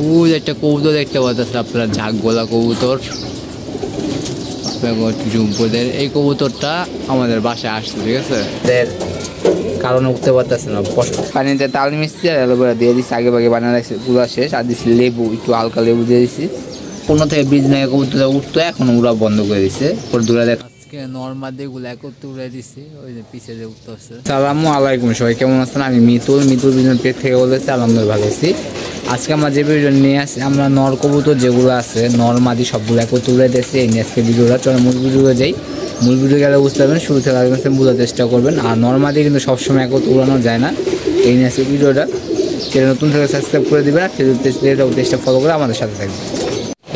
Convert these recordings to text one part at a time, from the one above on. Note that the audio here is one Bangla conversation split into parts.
ওই একটা কবুতর দেখতে পাচ্ছেন আপনারা, ঝাঁক গলা কবুতর, জুমপুদের। এই কবুতরটা আমাদের বাসায় আসছে, ঠিক আছে, কারণে উঠতে পারতেছে না। পানিতে তাল মিশছি আর অ্যালোভেরা দিয়ে দিচ্ছি, আগে ভাগে বানিয়ে রাখছি, পুরা শেষ। আর দিচ্ছি লেবু, একটু হালকা লেবু দিয়ে দিচ্ছি। 15 থেকে 20 দিন আগে কবুতরটা উঠতো, এখন উড়া বন্ধ করে দিচ্ছে। পরে দূরে দেখ নর্মাল দিয়েগুলো একত্রে উড়ে দিচ্ছি, ওই যে পিছিয়ে যে উঠতে হচ্ছে। আসসালামু আলাইকুম, সবাই কেমন আছেন? আমি মিতুল বিজন পেট থেকে বলেছি, আলহামদুলিল্লাহ ভালো আছি। আজকে আমরা যে ভিডিও নিয়ে আসি, আমরা নর কবুতর যেগুলো আছে নর্মাদি সবগুলো একত্রে উড়ে দিয়েছি। এই নিয়ে আজকে ভিডিওটা, চলো মূল ভিডিও যাই। মূল ভিডিও গেলে বুঝতে পারবেন, শুরু থেকে বোঝার চেষ্টা করবেন। আর নর্মাদি কিন্তু সবসময় একত্রে উড়ানো যায় না। এই নিয়ে আজকে ভিডিওটা, চ্যানেল নতুন থেকে সাবস্ক্রাইব করে দেবেন, আর পেজটা ফলো করে আমাদের সাথে থাকবে।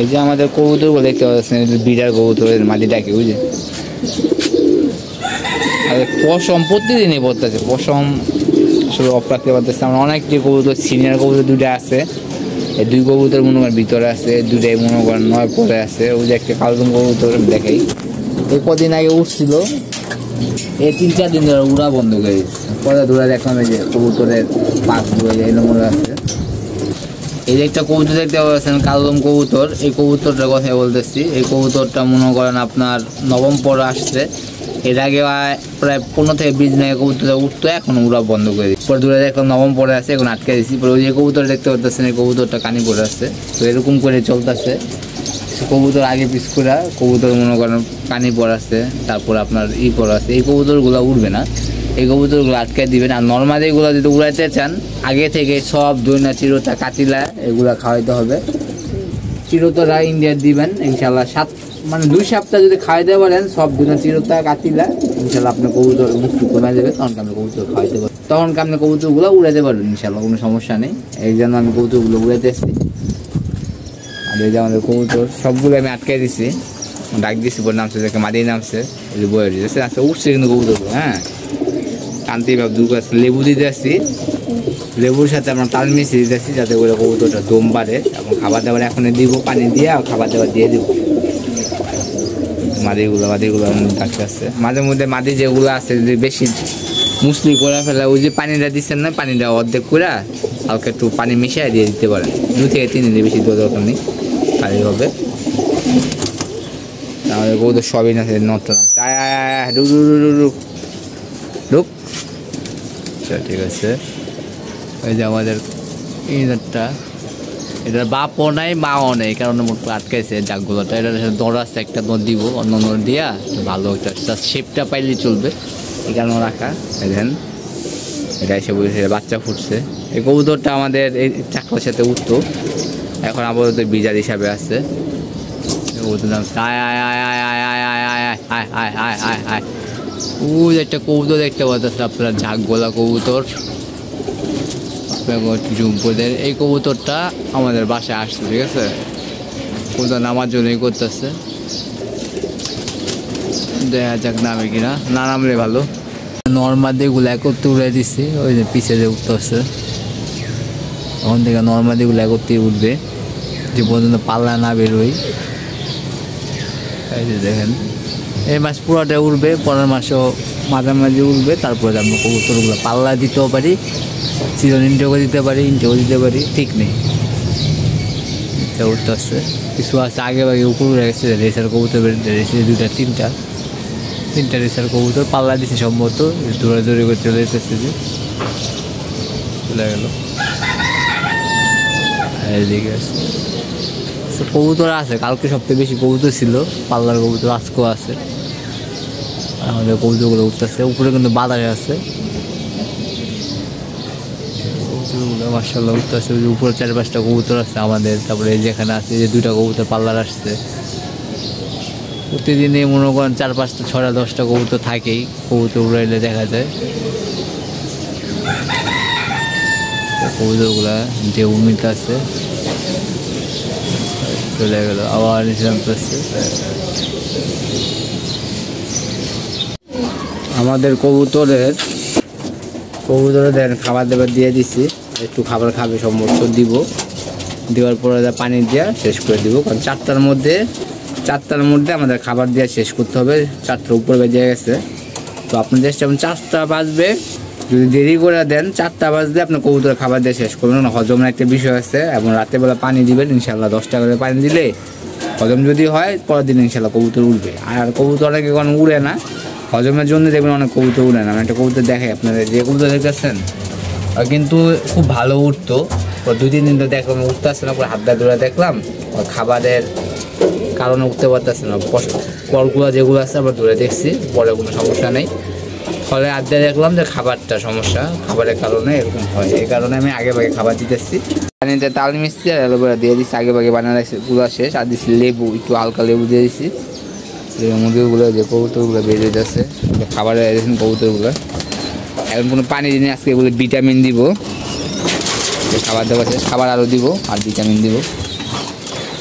এই যে আমাদের কবুতরগুলো দেখতে পাচ্ছেন, বিড়ার কবুতরের মাটি ডাকে, বুঝলেন? আর পশম প্রতিদিনই পড়তেছে, পশম আসলে অফ রাখতে পারতেছে। আমরা অনেকটি কবুতর, সিনিয়র কবুতর দুইটা আছে, এই দুই কবুতর মনে করেন ভিতরে আছে, দুইটাই মনে করেন 9 পরে আছে। ওই যে একটা কালদম কবুতর দেখাই, এই কদিন আগে উঠছিল, এই 3-4 দিন ধরে উড়া বন্ধ করে দিচ্ছে। পরে ধরে দেখলাম এই যে কবুতরের পাখগুলো এলোমেলো আছে। এই যে একটা কবুতর দেখতে পাচ্ছেন, কালদম কবুতর। এই কবুতরটার কথা বলতেছি। এই কবুতরটা মনে করেন আপনার নবম পরে আসছে। এর আগে প্রায় 15 থেকে 20 দিন আগে কবুতরটা উঠতো, এখন উড়া বন্ধ করে দিচ্ছি। পরে দূরে দেখলাম নবম পরে আছে, এখন আটকে দিচ্ছি। পরে ওই যে কবুতর দেখতে পাচ্ছেন, এই কবুতরটা কানি পড়ে আসছে। তো এরকম করে চলতেছে কবুতর, আগে পিছ করে কবুতর মনে করেন কানি পড়াচ্ছে, তারপর আপনার পড়াচ্ছে। এই কবুতরগুলো উঠবে না, এই কবুতরগুলো আটকে দিবেন। আর নর্মালি এগুলো যদি উড়াইতে চান, আগে থেকে সব দইনা, চিরতা, কাতিলা এগুলো খাওয়াইতে হবে। চিরতরা ইন্ডিয়ার দিবেন ইনশাল্লাহ, 2 সপ্তাহ যদি খাওয়াইতে পারেন সব দইনা, চিরতা, কাতিলা, ইনশাল্লাহ আপনার কবুতর মুক্তি কমে যাবে। তখন আপনি কবুতর খাওয়াইতে পারবেন, তখন আপনি কবুতরগুলো উড়াইতে পারবেন ইনশাল্লাহ, কোনো সমস্যা নেই। এই জন্য আমি কবুতরগুলো উড়াইতে এসেছি। আর এই যে আমাদের কবুতর সবগুলো আমি আটকে দিছি, ডাক দিচ্ছি, পরে নামছে, দেখে মাটিয়ে নামছে, এই যে বয়ে দিয়েছে আচ্ছা উঠছে কিন্তু কবুতরগুলো। হ্যাঁ, কান্তি ভাব দূর করছে, লেবু দিতে আসছি, লেবুর সাথে আমরা তাল মিশিয়ে দিতে আসছি, যাতে করে কবুতরটা দম বাড়ে। এবং খাবার দাবার এখন দিব, পানি দিয়ে আর খাবার দাবার দিয়ে দিব। মাদিগুলো ডাকতে আসছে, মাঝে মধ্যে মাদি যেগুলো আছে যদি বেশি মুসলি করে ফেলে, ওই যে পানিটা দিচ্ছেন না, পানিটা অর্ধেক করে হালকা একটু পানি মিশিয়ে দিয়ে দিতে পারেন। 2 থেকে 3 দিন, বেশি দেওয়া দরকার নেই, তাই হবে। আমাদের কবুতর সবই না, নটটা নামছে, ঢুক। আচ্ছা ঠিক আছে। ওই যে আমাদের ইনারটা, এটার বাপও নাই মাও নেই, কারণ মোট আটকাইছে জাগগুলোটা। এটা দৌড় আছে, একটা দৌড় দিব, অন্য দৌড় দিয়া ভালো একটা শেপটা পাইলেই চলবে, এই কারণে রাখা। দেখেন এটা এসে বলছে বাচ্চা ফুটছে। এই কবুতরটা আমাদের এই চাকলার সাথে উঠতো, এখন আপাতত বিজার হিসাবে আছে। কবুতর নাম ওই একটা কবুতর দেখতে পাচ্ছেন আপনারা, ঝাঁক গলা কবুতর, জুমপুদের। এই কবুতরটা আমাদের বাসায় আসছে, ঠিক আছে, কবুতর নামার জন্যই করতেছে। দেখা যাক নামে কিনা, না নামলে ভালো। নর্মাদি এগুলো একত্রে উড়ে দিচ্ছি, ওই যে পিছিয়ে যে উঠতে হচ্ছে। ওখান থেকে নর্মাদি এগুলো একত্রে উঠবে, যে পর্যন্ত পাল্লা না বেরোই। এই যে দেখেন, এই মাস পুরোটা উঠবে, পরের মাসেও মাঝামাঝি উঠবে। তারপরে আমরা কবুতরগুলো পাল্লা দিতেও পারি, সিজন ইন্টেও দিতে পারি, ঠিক নেই। এটা উঠতে আসছে, কিছু আছে আগে ভাগে উপর উঠে গেছে। রেসার কবুতর বেরিয়েছে 2টা 3টা রেসার কবুতর, পাল্লা দিচ্ছে সম্ভবত, দৌড়াদৌড়ি করে চলে যেতেছে, যে চলে গেল। এদিকে আছে কবুতর আছে, কালকে সবথেকে বেশি কবুতর ছিল, পাল্লার কবুতর আজকেও আছে। আমাদের কবুতরগুলো উঠতেছে, উপরে কিন্তু বাতাসে আছে, কবুতরগুলো মাশাআল্লাহ উঠতেছে। উপরে 4-5টা কবুতর আছে আমাদের। তারপরে যেখানে আছে যে 2টা কবুতর পাল্লার আসছে। প্রতিদিনই মনে করেন 4-5টা 6টা 10টা কবুতর থাকেই, কবুতর উড়াইলে দেখা যায়। কবুতরগুলা ঢেউ মিলতে আছে, চলে গেল, আবার নিচে নামতেছে। আমাদের কবুতরের খাবার দাবার দিয়ে দিছি, একটু খাবার খাবে সম্ভবত দিব, দেওয়ার পরে পানি দেওয়া শেষ করে দিব। কারণ 4টার মধ্যে আমাদের খাবার দেওয়া শেষ করতে হবে। 4টার উপরে বেজে গেছে, তো আপনাদের যেমন 4টা বাজবে যদি দেরি করে দেন 4টা বাজলে আপনার কবুতর খাবার দিয়ে শেষ করবেন, হজমের একটা বিষয় আছে, এবং রাতেরবেলা পানি দিবেন ইনশাল্লাহ। 10টা করে পানি দিলে হজম যদি হয় পরের দিন ইনশাল্লাহ কবুতর উঠবে। আর কবুতর অনেকে কোনো উড়ে না, হজমের জন্য দেখবেন অনেক কবুতর উড়ে না। আমি একটা কবুতর দেখাই আপনাদের, যে কবুতর দেখতেছেন কিন্তু খুব ভালো উঠতো, 2-3 দিন তো দেখলাম উঠতে আসছে না, পরে হাত দিয়ে ধরে দেখলাম খাবারের কারণে উঠতে পারতেছে না। পরগুলো যেগুলো আছে আমরা ধরে দেখছি, পরে কোনো সমস্যা নেই। ফলে আড্ডা দেখলাম যে খাবারটা সমস্যা, খাবারের কারণে এরকম হয়। এই কারণে আমি আগে ভাগে খাবার দিতেছি। পানিতে তাল মিষ্টি আর অ্যালোভেরা দিয়ে দিচ্ছি, আগে ভাগে বানিয়ে রাখছি পুরো শেষ। আর দিচ্ছি লেবু, একটু হালকা লেবু দিয়ে দিচ্ছি। মুরগিগুলো যে কবুতরগুলো বেরিয়ে যাচ্ছে খাবারে দেখুন কবুতরগুলো। এখন কোনো পানি দিনে আজকে এগুলো ভিটামিন দিব, খাবার দেওয়া শেষ, খাবার আরও দিব আর ভিটামিন দিব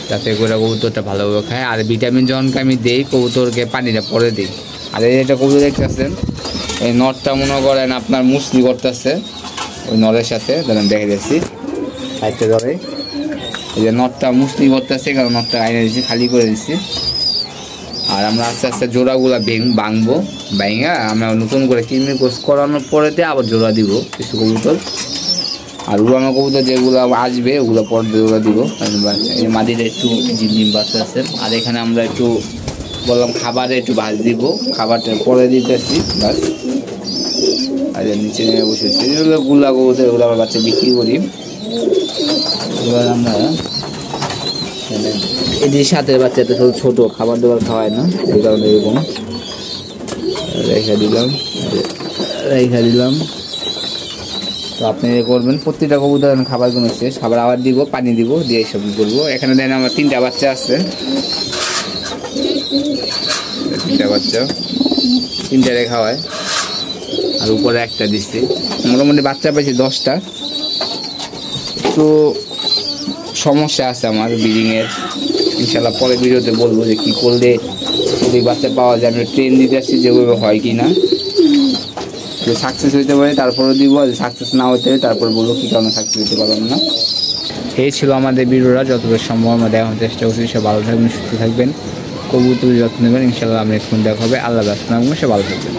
যাতে করে কবুতরটা ভালোভাবে খায়। আর ভিটামিন যখনকে আমি দিই কবুতরকে পানিটা পরে দিই। আর এই যেটা কবুতর দেখতেছেন এই নটটা মনে করেন আপনার মুসলি করতেছে ওই নরের সাথে, ধরেন দেখে দিচ্ছি খাইতে ধরে এই যে নটটা মুসলি করতেছে, কারণ নটটা আইনে দিচ্ছি, খালি করে দিচ্ছি। আর আমরা আস্তে আস্তে জোড়াগুলা ভাঙবো, ভাঙা আমরা নতুন করে কিডনি কোর্স করানোর পরেতে আবার জোড়া দিব কিছু কবুতর। আর উড়ানো কবুতর যেগুলো আসবে ওগুলো পরে জোড়া দিব। এই মাটিতে একটু ঝিমঝিম বাচ্চা আছে। আর এখানে আমরা একটু বললাম খাবারে একটু ভাজ দিব, খাবারটা পরে দিতেছি বাস। আর নিচে বসেছি এগুলো গুলা কবুতর, এগুলো আমার বাচ্চা বিক্রি করি। এবার আমরা এই যে সাথের বাচ্চাটা ছোট, খাবার দাবার খাওয়ায় না, এই কারণে এরকম রেখা দিলাম। তো আপনি করবেন প্রত্যেকটা কবুতর খাবার কোনো শেষ, খাবার আবার দিব, পানি দিব, দিয়ে এইসব করবো। এখানে দেন আমার 3টা বাচ্চা আছে, 3টা বাচ্চা, 3টা রেখা হয়। আর উপরে একটা দিচ্ছি, মোটামুটি বাচ্চা পাইছি 10টা। তো সমস্যা আছে আমার ব্রিডিংয়ের, ইনশাল্লাহ পরে ভিডিওতে বলবো যে কী করলে যদি বাচ্চা পাওয়া যায়। আমি ট্রেন দিতে আসছি যেভাবে হয় কি না, যে সাকসেস হইতে পারে তারপরে দিব, আর সাকসেস না হতে পারে তারপর বলবো কী কারণে সাকসেস হতে পারলাম না। এই ছিল আমাদের ভিডিওটা, যতটা সম্ভব আমরা দেখানোর চেষ্টা করছি। সব ভালো থাকবেন, সুস্থ থাকবেন, কবুতর যত্ন নেবেন, ইনশাল্লাহ আমরা এখন দেখা হবে। আল্লাহ হাফেজ, সব ভালো থাকবেন।